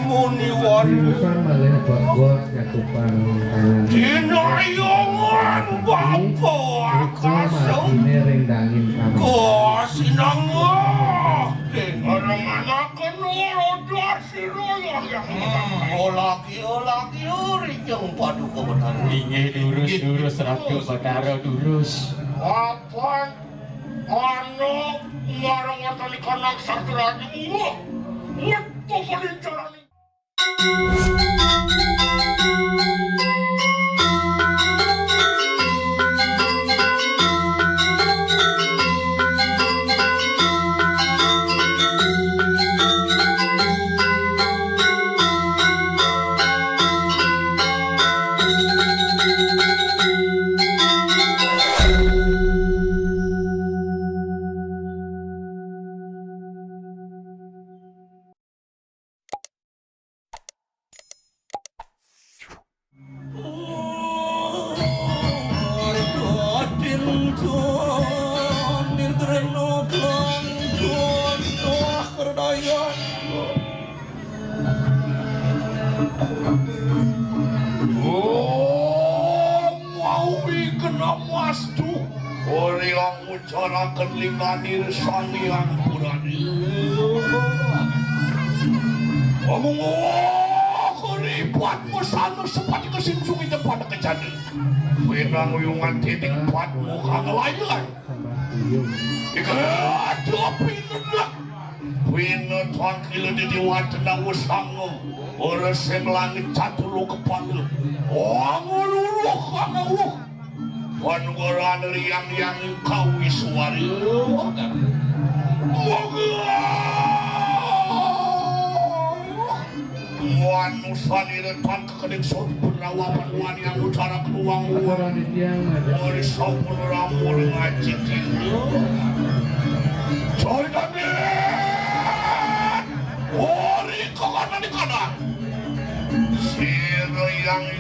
muni waduh malih bos cakupan tangan dinayongan bapak kasem rendangin kok sinang orang-anakan roda siroyah laki-laki rijeng paduka betara Inge durus ratu betara durus apa anak ngarang-ngarang kanak sastra ini waktu kelincaran carakan linganir sani ampurani ngomong keribuatmu sana sepati kesimsungi pada kejadian wenang uyungan titik buatmu kang layan ikada pinedak pinet wakil di diwatena usangmu orang semlangit catulu kepala ngululuh kanawuh Wangoran yang kau iswari Wanusani retan kekeding sot berawapan wan yang utara keduang uang Mori saupun ramur ngaji tinggi Coy kami Ori kekanan di kanan Sira yang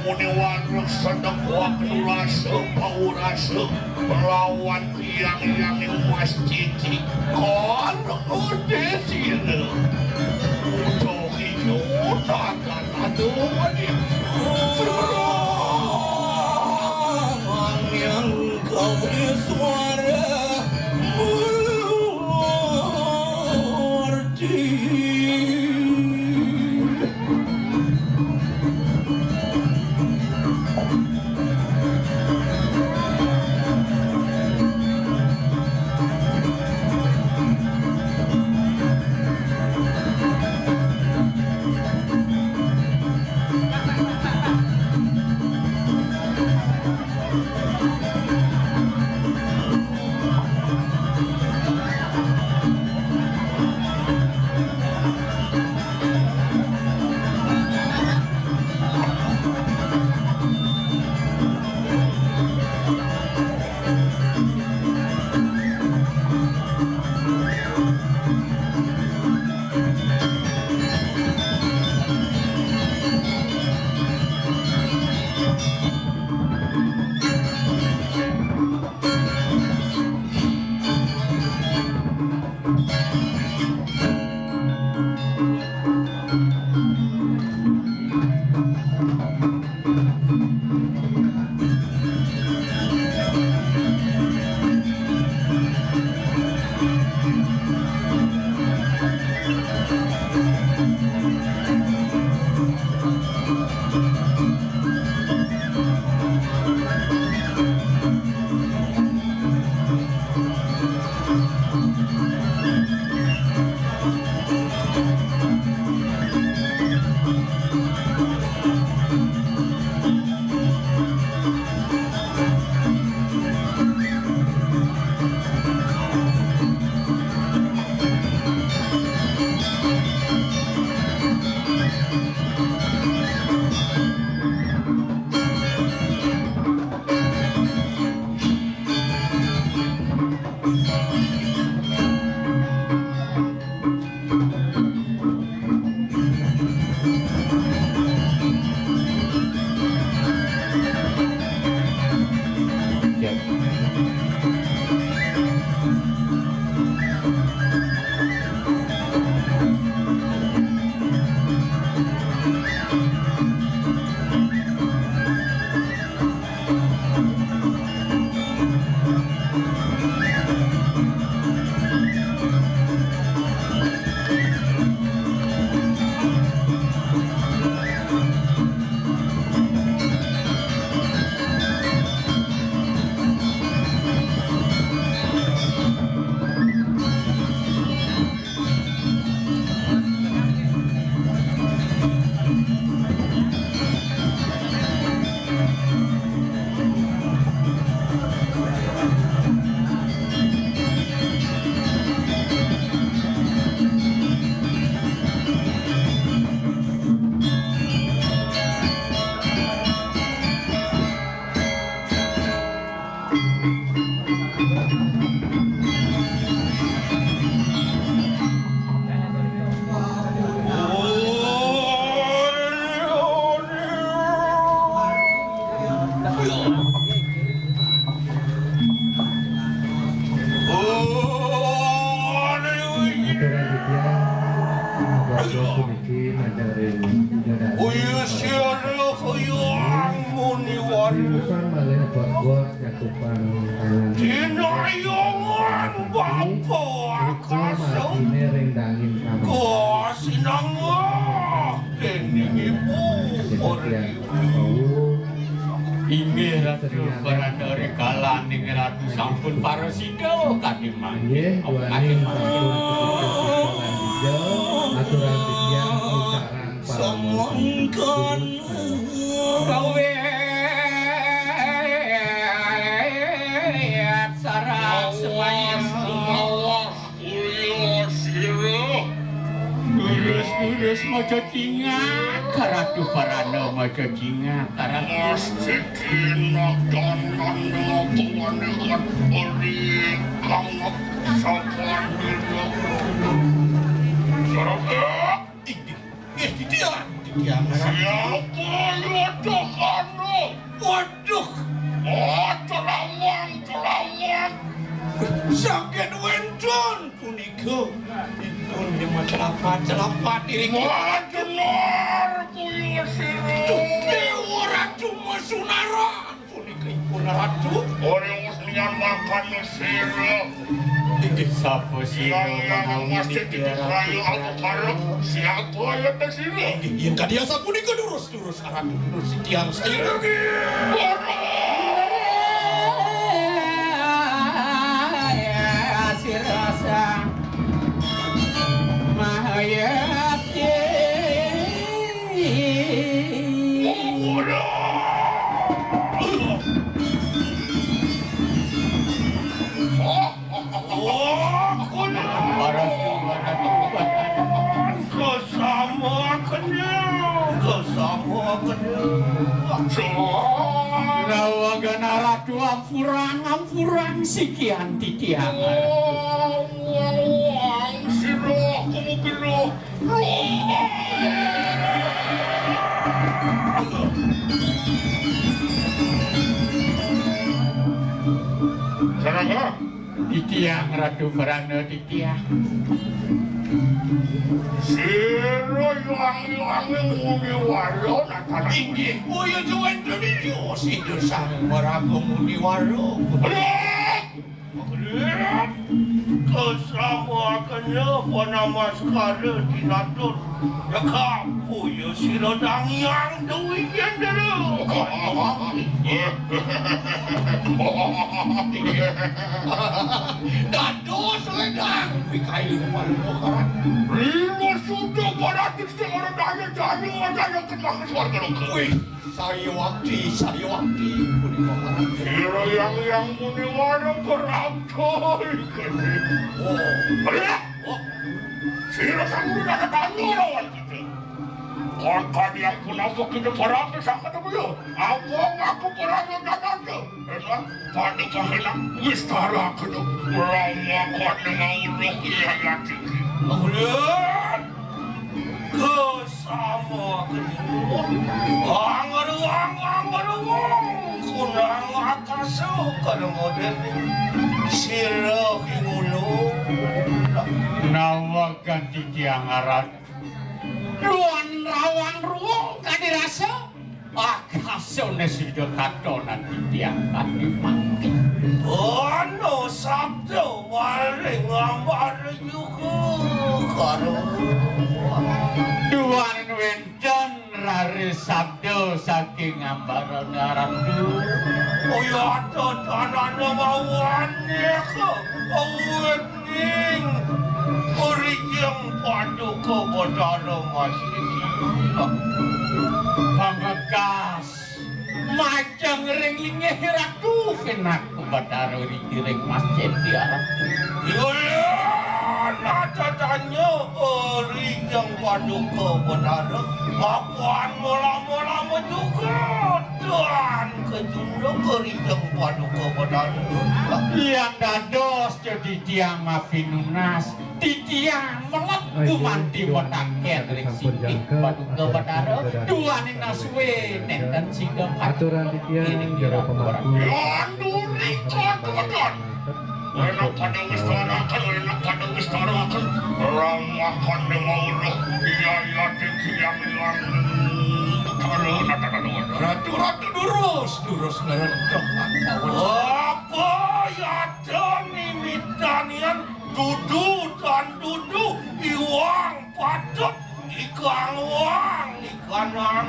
muni warung sedek waktu rasa bau rasa melawan yang mas cici korang udah sira untuk hidup takkan aduh wadik terang yang kau beri suara Isi majarin jodoh. Uya sira kaya muni wani Jurusan malih bos cakupan tangan. dinayangan bapa akaso Ini rendangin kamu. sinang ini ibu Kejadian kau Inggih Ratu Parana rekalan ing Ratu sampun parasida kadimang. Nggih, duaning sampun hijau, aturan tiang usaran Semangkan Kawe sarang semayang Allah kuliah sirah Lurus maca cingak Ratu Parana maca cingak Ratu Mesti kina danan tuan dengan ori kangap sapan diri Saraka Siapa yodohanu Waduh Celawang Sakit wendon punika Ipun yang macelapat diri Majenar kuya sirah Dewa Ratu Masunara punika ipun Ratu Orang usnian makan sirah Sapa sira Yang mesti dikerayu aku karep siapa yang tersirah Yang kadiasa punika durus Ratu durus tiang saya Hasil rasa mahayati Rawagana Ratu ampurang sikian titiang sirah kamu biru Saraka titiang Ratu Parana titiang sirah yang muni waro natana inggih boyo juwen dunia sido sang marago muni waro Kesamakannya panama sekarang dinatur ya kamu ya sirodang yang duwian dulu dados ledang pikai paling lima sudah baratik seorang daya kenal ke suarga wih saya waktu punika siro yang muni waro keraptoy siro sambil nak tanya lawan kita Korban yang kenapa kita berapa sakit apa ya? Abang aku berapa jangan tu? Enak, pada kahina wistara kena lama kau dengan uluk ia lagi. Kemudian kesama kedua, anggaruang, kunang akaso kalau modern sirah ingulu. nawa ganti tiang arat Duan rawang ruang kadirasa akasone sudah katonan tiang kadimangki Ano sabdo maring ambar juga karo Duan wenten rare sabdo saking ambaran ratu Oya tanana mawane ko awening Oriyang paduka bodana masih Pangkas Majang ring lingeh ratu kenaku badaro ring masjid diarap Yola nata tanya oriyang paduka bodana Apaan mula-mula juga Dan kejunduk oriyang paduka bodana Yang dados jadi tiang mafinunas Titiang melek gumanti wetaket ring sipik paduka badaro duaning naswe nenten sidang Aturan tiang jero pemangku. Yandu nikah kebetulan enak pada wistarakan, enak pada wistarakan. Ramakan demauruh, iya dikiam yang Ratu durus ngerentok apa ya Doni mitanian dudu iwang patut ikan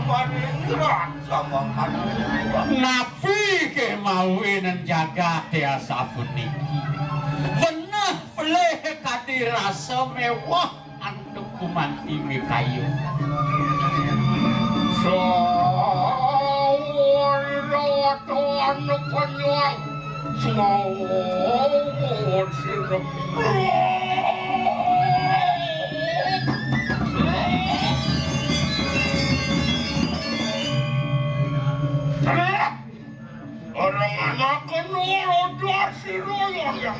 maringrat sama kan nafi ke mauinan jaga tiasa puniki bener peleh kadirasa mewah antuk kumanti kayu Tuhan penyuang semua sirap orang anak kenal siroyang yang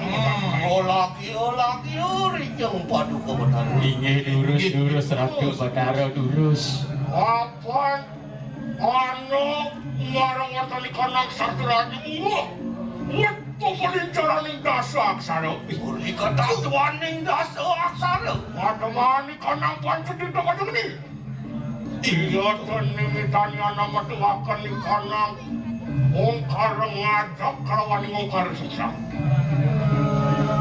lagi uri jeng padu kebenar ingin durus ratu badara durus apa anak marang-marang ikanang satrani waktu kelincaran yang dasa aksara uri ketatuan yang dasa aksara mataman ikanang pancet di dekat ini iya tenimitannya nama tuakan ikanang ongkar ngajak kalawan ngongkar susah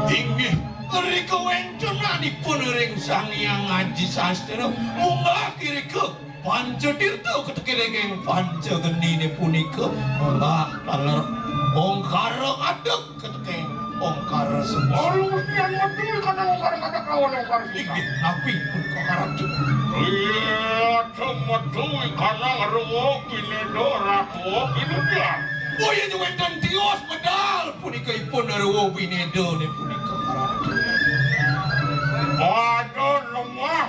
tinggi uri kewencunan pun ring sang yang ngaji sastra munggah kiri ke panca tirta ketekireng panca genine punika munggah taler ongkar adek ketekeng ongkar semua harusnya ngadil karena ongkar ngajak kalawan ongkar susah tinggi api pun kakaratu iya cuma tuh ikanang rungok ini doraku ini dia boya nyewetan tios medal punika ipun ruwo binedo ne punika karatu ada lemah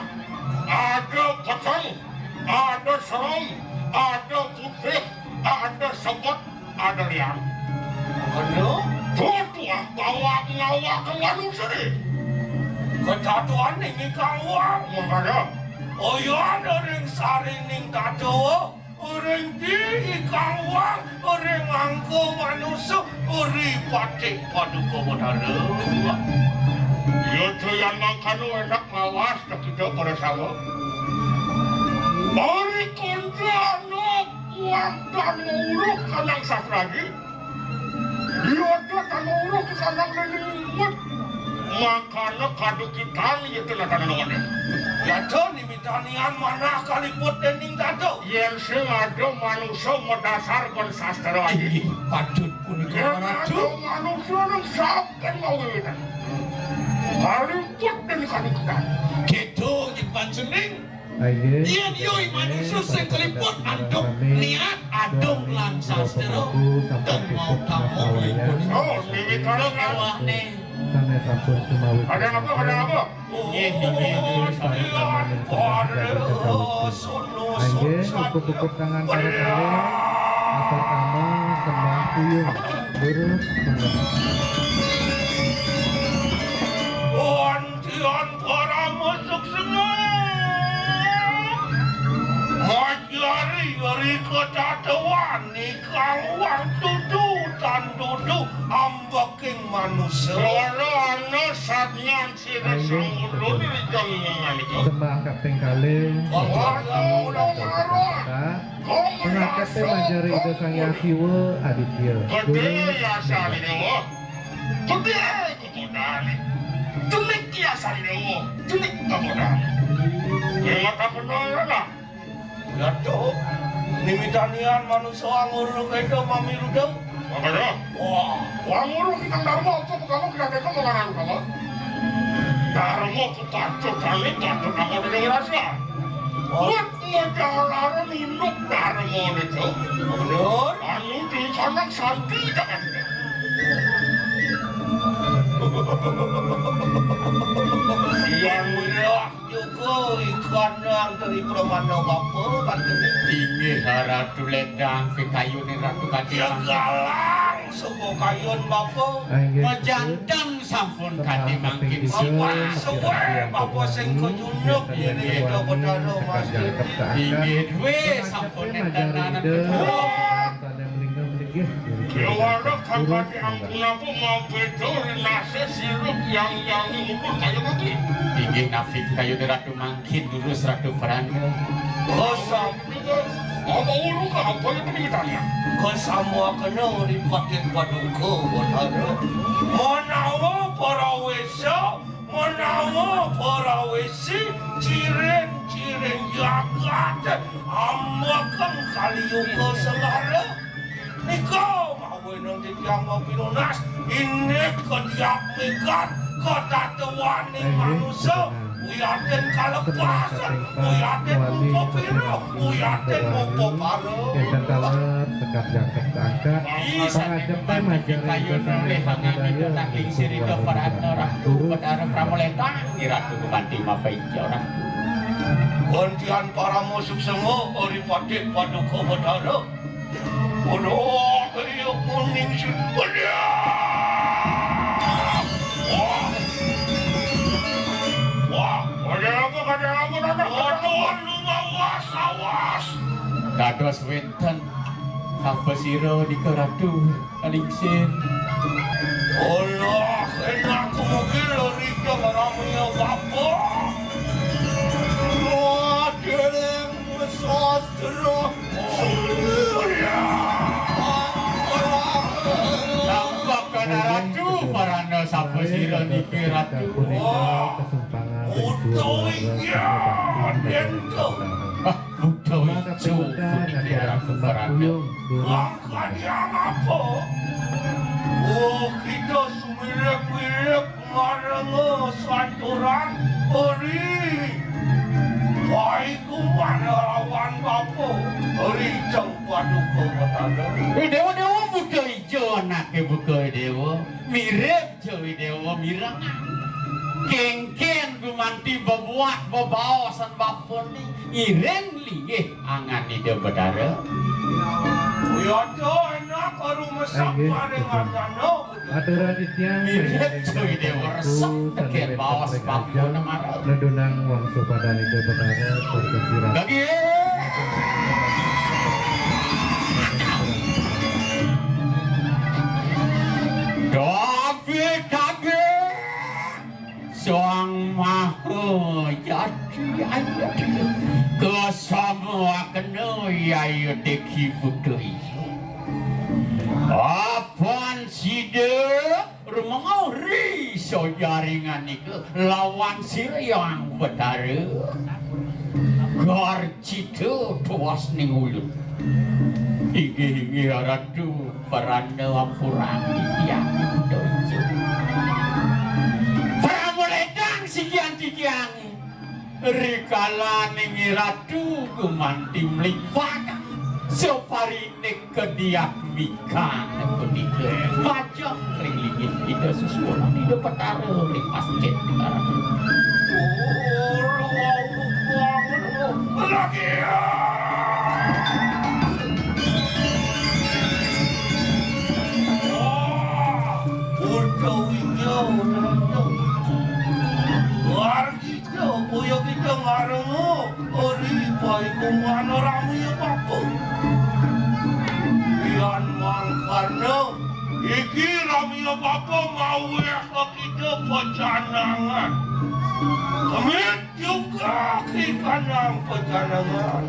ada kacang ada serem ada putih ada sebut ada liang ano tuh bawa ngawa ke manusia ketatuan ini kawang makanya oh ya ada ring sarining tato orang di kawang orang angko manusia uri patik paduka bodara ya tuh yang mangkanu enak ngawas tak kita pada sama mari konjano uang dan nguruk kanang sastragi dia tuh dan nguruk kanang lelingmut makanya kadu kita itu lah kanang nguruk ya tuh nimitanian mana kaliput dening tato yang sing ada manusia mendasarkan sastra lagi patut punika yang karatu ada manusia yang sabken mau kita kaliput dening kanang kita keto nyipansuning Aye. Iyan yoy manusia sing kaliput antuk niat adong lan sastra dan mau tamu ipun oh ini kalau mewah ne Sana sampun sumawi. ada apa Angge ukut-ukut tangan para kali atau kamu sembah kuyung terus Ontian para masuk senang Majari ketatuan nikah uang dudu ambaking manusia ana satnyan sira sangulun jangan iki sembah kaping kali pengangkatnya Majari Ida Sang Yasiwa Aditya gede ya salino gede kudani tulik ya salino tulik kudani mata kenal ya tuh nimitanian manusia ngurung itu mamiru dong makanya wah ngurung kita dharma apa kamu kita teka mengarang kamu dharma kita cocoknya jatuh kamu dengan rasa buat modalaran untuk dharma itu bener anu di kanak santi jangan yang meriah juga ikan yang dari Pramana Bapak kan tinggi haratu lendang ke kayu ni ratu kadiang galang semua kayun Bapak majantang sampun kadi mangkin Bapak suwe Bapak sing kujunuk ini itu benar mas tinggi dwe sampun nendanan nggih. Keluarga kakak ampun aku mau betul nasi sirup yang ukur kayu nanti. Inggih nafik kayu ni Ratu Mangkin lurus Ratu Faranda. Kosam apa ulu ka apa yang pendidikannya? Kesamua kena ripatin paduka Batara. Menawa para wesa, menawa para wesi, ciren jagat, ambakan kaliyuka segala. Niko mawe nang titiang mau pinunas, ini kediak mekan, kota tuan manusia. Uyaten kalepasan, uyaten mupopiro, uyaten mupoparo. Enten kaler sekap jaket angkat. Pangajep teh majer kayu noleh hangan itu takling siri ke Faranda Ratu Batara Pramoleta di Ratu Kebanti Mapaijo Ratu. Gantian para musuh semua oripati paduka Batara. Aduh, kayu kuning sebenarnya. Ada apa? Tuhan lu awas. Dados wenten apa siro di Ratu Alingsin. Allah, enak mungkin lari ke maramnya bapa. Wah, dereng sastra. Nampak kena Ratu Faranda sapa siro di Ratu. Kesumpangan Utoya, dento. Buto ijo di Ratu Faranda. Makanya apa? Oh, kita sumirep-mirep ngarang santuran ori. Baik kumana lawan bapo ori jeng paduka Batara. Dewa buto ijo anake buka dewa. Mirip jawi dewa mirangan. Kengken gumanti babuat babawasan bapon ni ireng ligeh angan di Dewa Batara. Ya tuh enak baru mesak bareng adano. Aturan ityang Mirip jawi dewa resep teken bawas bapon namara. Nedunang wangsa padan itu Batara berkesirat. Lagi Kabe Soang maha jadi ayat kesamua kena ayo deki budoi apaan side rumah riso jaringan itu lawan siriang Batara garcitu tuas ning ulut Higi Ratu Faranda ampurang tiang dojo Pramoledang sikian-sikian Rikala ning Ratu gumanti melipakan Soparine kediak mikan Kenika baca ring lingin ida susulan ida Batara ring masjid di Ratu Lagi Puyo kita ngarengo ori pai kumano ramu ya papo Ian mangkarno iki ramu ya papo mau ya kita pacanangan Kemit juga kikanang pacanangan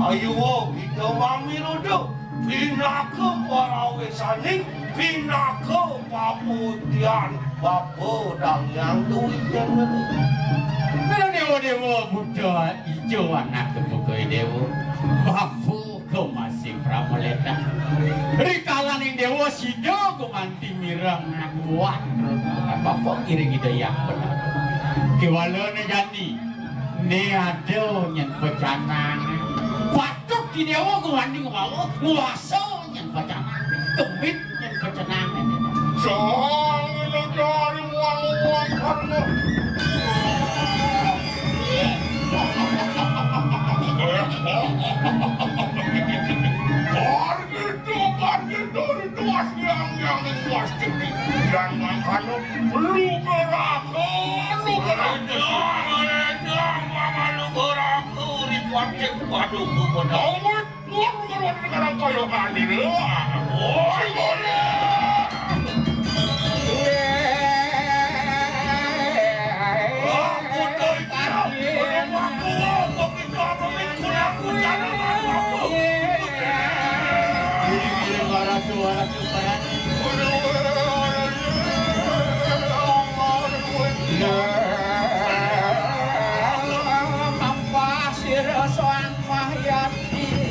Ayo kita mamirudo pinaka parawesaning pinaka paputian papo dang yang duitnya Kalau dewa-dewa Buddha hijau anak kebukai dewa Bapu kau masih Pramoleta Rikalan yang dewa sido kau manti mirang kuat Bapu iring ida yang benar Kiwala negani Ni ada yang pecanang Patuk di dewa kau manti kau Nguasa yang pecanang Kemit yang pecanang Jangan dari uang-uang karena Gitu itu yang plastik jangan kalau lu berako lu berako di plastik waduh Moro-moro di kana kaya kandire. Oh, ngene. Aku tuh iki aku ngomong itu apa mikul aku Ini para suara suara. Pasir soan mahyati